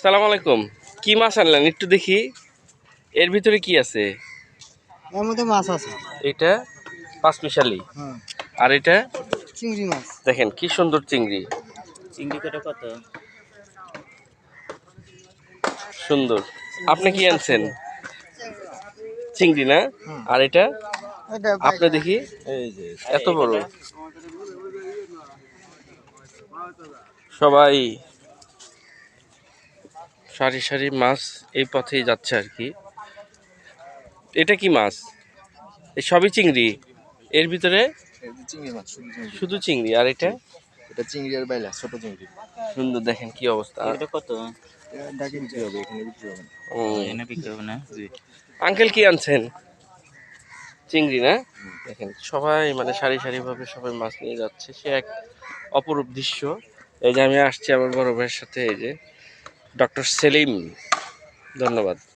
সালাম আলাইকুম। কি মাছ আনলেন একটু দেখি, এর ভিতরে কি আছে? এর মধ্যে মাছ আছে। এটা পাঁচমিশালি, হ্যাঁ, আর এটা চিংড়ি মাছ। দেখেন কি সুন্দর চিংড়ি। চিংড়ি কটা কত? সুন্দর। আপনি কি আনছেন? চিংড়ি না? আর এটা আপনি দেখি, এই যে এত বড়। সবাই সারি সারি মাছ এই পথেই যাচ্ছে আর কি। এটা কি মাছ? এই সবই চিংড়ি, এর ভিতরে চিংড়ি মাছ, শুধু চিংড়ি। আর এটা এটা চিংড়ি আর বাইলা ছোট চিংড়ি। সুন্দর, দেখেন কি অবস্থা। এটা কত? এটা বিক্রি হবে, এখানে বিক্রি হবে না। এখানে বিক্রি হবে না। জি আঙ্কেল কি আনছেন? চিংড়ি না? দেখেন সবাই মানে সারি সারি ভাবে সবাই মাছ নিয়ে যাচ্ছে, সে এক অপরূপ দৃশ্য। এই যে আমি আসছি আমার বড় ভাইয়ের সাথে, এই যে ডক্টর সেলিম, ধন্যবাদ।